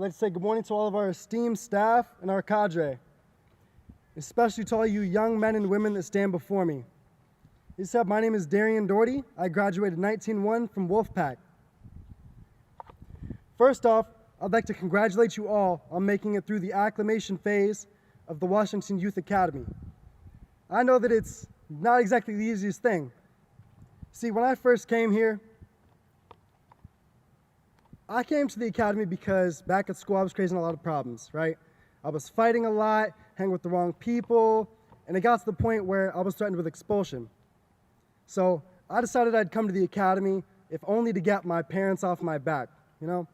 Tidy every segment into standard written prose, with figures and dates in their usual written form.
like to say good morning to all of our esteemed staff and our cadre, especially to all you young men and women that stand before me. He said, my name is Darion Dougherty. I graduated 19-1 from Wolfpack. First off, I'd like to congratulate you all on making it through the acclimation phase of the Washington Youth Academy. I know that it's not exactly the easiest thing. See, when I first came here, I came to the academy because back at school I was creating a lot of problems, right? I was fighting a lot, hanging with the wrong people, and it got to the point where I was threatened with expulsion. So I decided I'd come to the academy, if only to get my parents off my back, you know?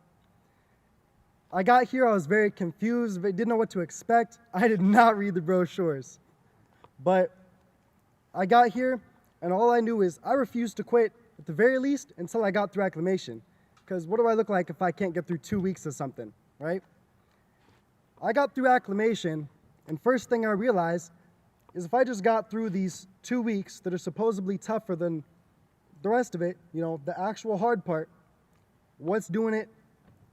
I got here, I was very confused, didn't know what to expect. I did not read the brochures. But I got here, and all I knew is I refused to quit, at the very least, until I got through acclimation. Because what do I look like if I can't get through 2 weeks of something, right? I got through acclimation, and first thing I realized is if I just got through these 2 weeks that are supposedly tougher than the rest of it, you know, the actual hard part, what's doing it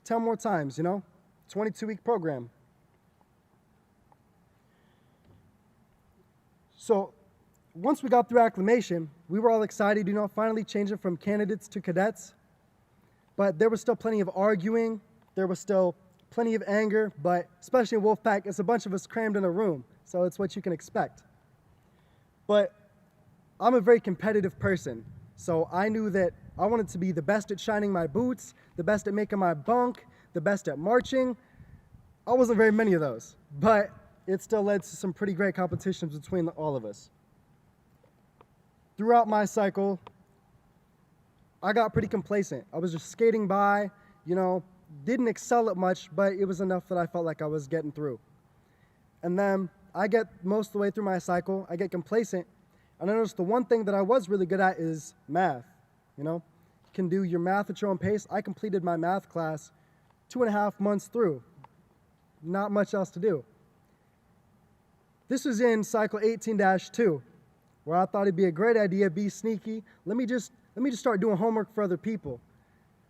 10 more times, you know? 22-week program. So once we got through acclimation, we were all excited, you know, finally changing from candidates to cadets. But there was still plenty of arguing, there was still plenty of anger, but especially in Wolfpack, it's a bunch of us crammed in a room, so it's what you can expect. But I'm a very competitive person, so I knew that I wanted to be the best at shining my boots, the best at making my bunk, the best at marching. I wasn't very many of those, but it still led to some pretty great competitions between all of us. Throughout my cycle, I got pretty complacent. I was just skating by, you know, didn't excel at much, but it was enough that I felt like I was getting through. And then I get most of the way through my cycle, I get complacent, and I noticed the one thing that I was really good at is math, you know? You can do your math at your own pace. I completed my math class 2.5 months through. Not much else to do. This was in cycle 18-2, where I thought it'd be a great idea, be sneaky. Let me just start doing homework for other people,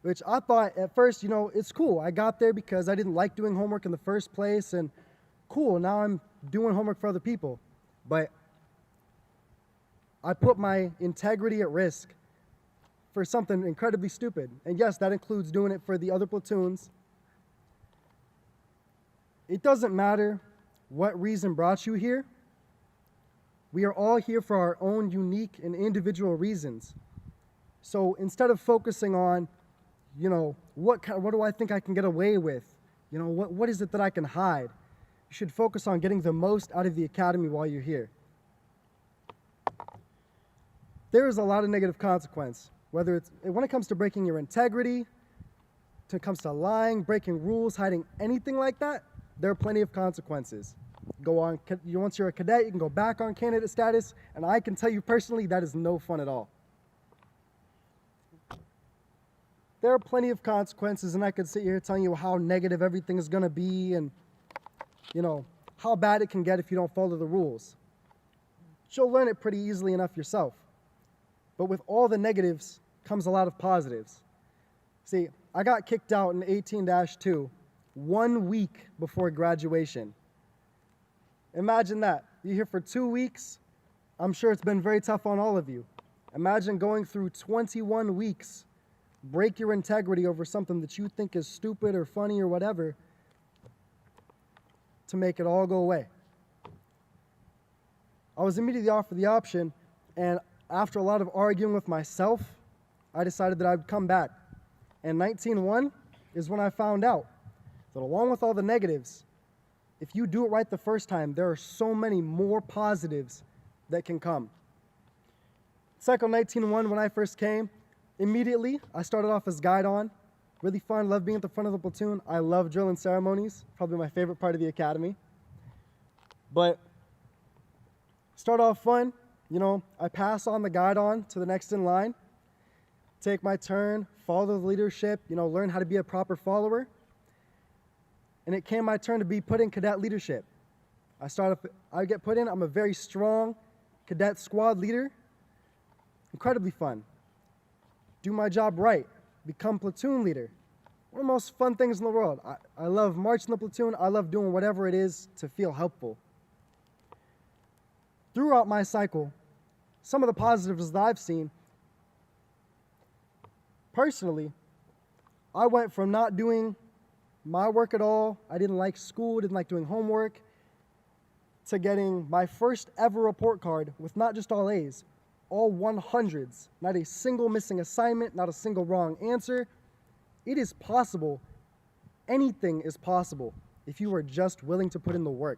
which I thought at first, you know, it's cool. I got there because I didn't like doing homework in the first place, and cool, now I'm doing homework for other people. But I put my integrity at risk for something incredibly stupid. And yes, that includes doing it for the other platoons. It doesn't matter what reason brought you here. We are all here for our own unique and individual reasons. So instead of focusing on, you know, what do I think I can get away with? You know, what is it that I can hide? You should focus on getting the most out of the academy while you're here. There is a lot of negative consequence, when it comes to breaking your integrity, when it comes to lying, breaking rules, hiding anything like that, there are plenty of consequences. Once you're a cadet, you can go back on candidate status, and I can tell you personally, that is no fun at all. There are plenty of consequences, and I could sit here telling you how negative everything is going to be and, you know, how bad it can get if you don't follow the rules. You'll learn it pretty easily enough yourself. But with all the negatives comes a lot of positives. See, I got kicked out in 18-2 1 week before graduation. Imagine that. You're here for 2 weeks. I'm sure it's been very tough on all of you. Imagine going through 21 weeks, break your integrity over something that you think is stupid or funny or whatever, to make it all go away. I was immediately offered the option, and after a lot of arguing with myself, I decided that I would come back. And 19-1 is when I found out that along with all the negatives, if you do it right the first time, there are so many more positives that can come. Cycle 19-1, when I first came, immediately I started off as guide on. Really fun, love being at the front of the platoon. I love drill and ceremonies, probably my favorite part of the academy. But start off fun, you know, I pass on the guide on to the next in line, take my turn, follow the leadership, you know, learn how to be a proper follower. And it came my turn to be put in cadet leadership. I get put in, I'm a very strong cadet squad leader. Incredibly fun. Do my job right, become platoon leader. one of the most fun things in the world. I love marching the platoon. I love doing whatever it is to feel helpful. Throughout my cycle, some of the positives that I've seen, personally, I went from not doing my work at all, I didn't like school, didn't like doing homework, to getting my first ever report card with not just all A's, all 100s, not a single missing assignment, not a single wrong answer. It is possible. Anything is possible if you are just willing to put in the work.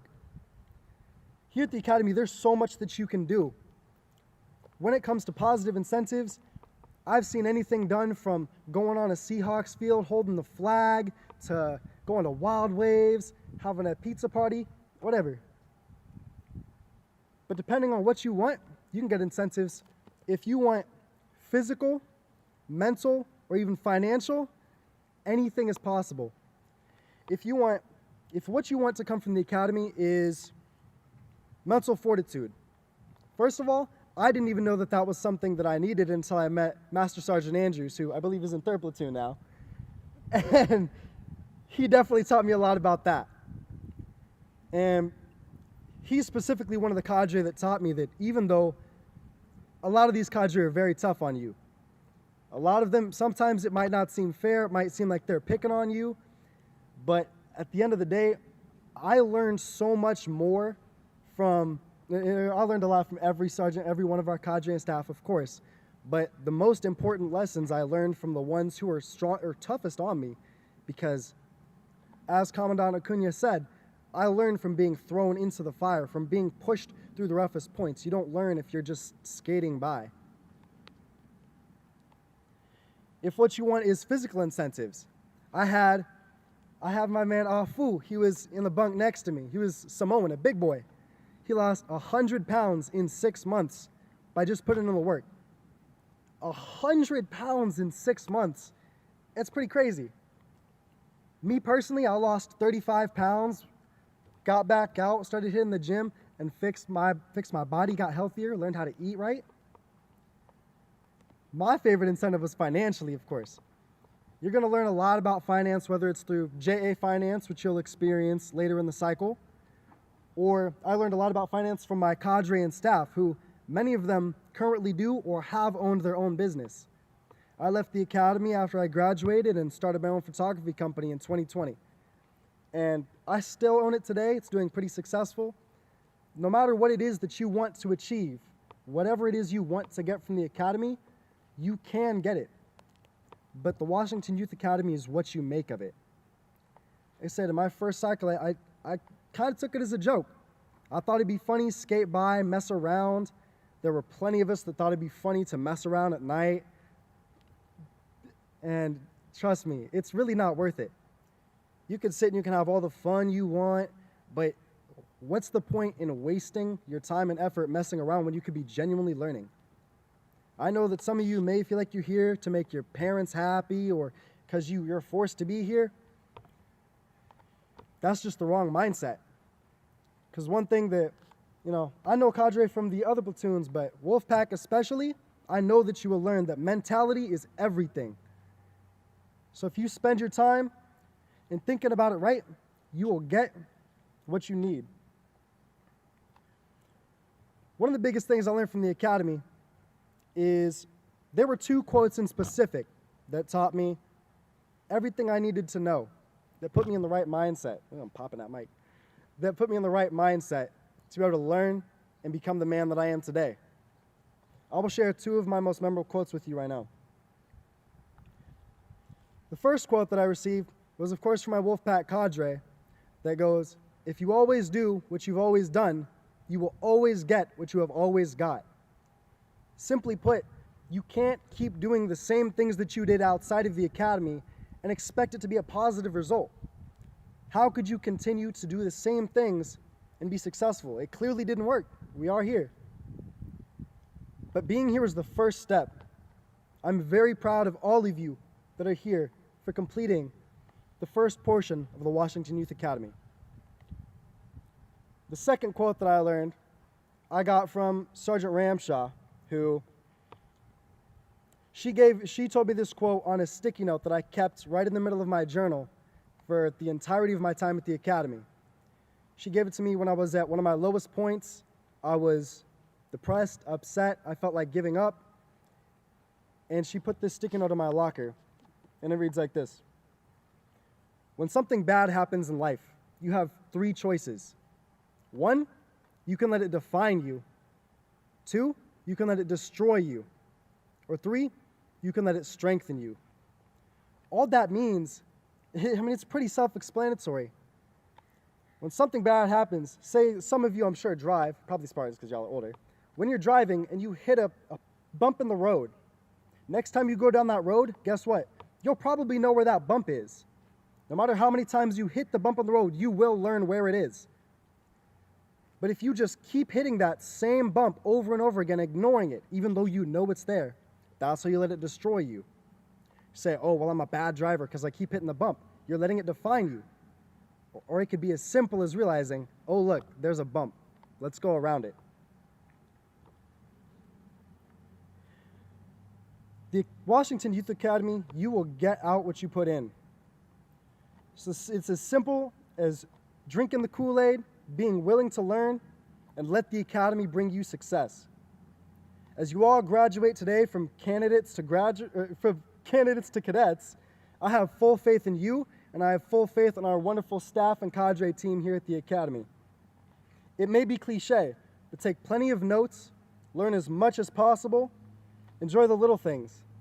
Here at the Academy, there's so much that you can do. When it comes to positive incentives, I've seen anything done from going on a Seahawks field, holding the flag, to going to Wild Waves, having a pizza party, whatever. But depending on what you want, you can get incentives. If you want physical, mental, or even financial, anything is possible. If what you want to come from the Academy is mental fortitude, first of all, I didn't even know that that was something that I needed until I met Master Sergeant Andrews, who I believe is in 3rd Platoon now. And he definitely taught me a lot about that. And he's specifically one of the cadre that taught me that even though a lot of these cadre are very tough on you, a lot of them, sometimes it might not seem fair, it might seem like they're picking on you, but at the end of the day, I learned so much more from, I learned a lot from every sergeant, every one of our cadre and staff, of course, but the most important lessons I learned from the ones who are strong or toughest on me, because as Commandant Acuna said, I learned from being thrown into the fire, from being pushed through the roughest points. You don't learn if you're just skating by. If what you want is physical incentives, I have my man Afu. He was in the bunk next to me. He was Samoan, a big boy. He lost 100 pounds in 6 months by just putting in the work. 100 pounds in 6 months. That's pretty crazy. Me personally, I lost 35 pounds, got back out, started hitting the gym, and fixed my body, got healthier, learned how to eat right. My favorite incentive was financially, of course. You're going to learn a lot about finance, whether it's through JA Finance, which you'll experience later in the cycle, or I learned a lot about finance from my cadre and staff, who many of them currently do or have owned their own business. I left the Academy after I graduated and started my own photography company in 2020. And I still own it today. It's doing pretty successful. No matter what it is that you want to achieve, whatever it is you want to get from the Academy, you can get it. But the Washington Youth Academy is what you make of it. Like I said, in my first cycle, I kind of took it as a joke. I thought it'd be funny, skate by, mess around. There were plenty of us that thought it'd be funny to mess around at night. And trust me, it's really not worth it. You can sit and you can have all the fun you want, but what's the point in wasting your time and effort messing around when you could be genuinely learning? I know that some of you may feel like you're here to make your parents happy or because you're forced to be here. That's just the wrong mindset. Because one thing that, I know cadre from the other platoons, but Wolfpack especially, I know that you will learn that mentality is everything. So if you spend your time in thinking about it right, you will get what you need. One of the biggest things I learned from the Academy is there were 2 quotes in specific that taught me everything I needed to know, that put me in the right mindset. Oh, I'm popping that mic. That put me in the right mindset to be able to learn and become the man that I am today. I will share 2 of my most memorable quotes with you right now. The first quote that I received was, of course, from my Wolfpack cadre that goes, "If you always do what you've always done, you will always get what you have always got." Simply put, you can't keep doing the same things that you did outside of the Academy and expect it to be a positive result. How could you continue to do the same things and be successful? It clearly didn't work. We are here. But being here is the first step. I'm very proud of all of you that are here for completing the first portion of the Washington Youth Academy. The second quote that I learned, I got from Sergeant Ramshaw, who She told me this quote on a sticky note that I kept right in the middle of my journal for the entirety of my time at the academy. She gave it to me when I was at one of my lowest points. I was depressed, upset, I felt like giving up. And she put this sticky note in my locker, and it reads like this. When something bad happens in life, you have 3 choices. 1, you can let it define you. 2, you can let it destroy you. Or 3, you can let it strengthen you. All that means, it's pretty self-explanatory. When something bad happens, say some of you I'm sure drive, probably Spartans because y'all are older. When you're driving and you hit a bump in the road, next time you go down that road, guess what? You'll probably know where that bump is. No matter how many times you hit the bump on the road, you will learn where it is. But if you just keep hitting that same bump over and over again, ignoring it, even though you know it's there, that's how you let it destroy you. You say, oh, well, I'm a bad driver because I keep hitting the bump. You're letting it define you. Or it could be as simple as realizing, oh, look, there's a bump. Let's go around it. The Washington Youth Academy, you will get out what you put in. So it's as simple as drinking the Kool-Aid, being willing to learn, and let the academy bring you success. As you all graduate today from candidates to cadets, I have full faith in you, and I have full faith in our wonderful staff and cadre team here at the academy. It may be cliche, but take plenty of notes, learn as much as possible, enjoy the little things.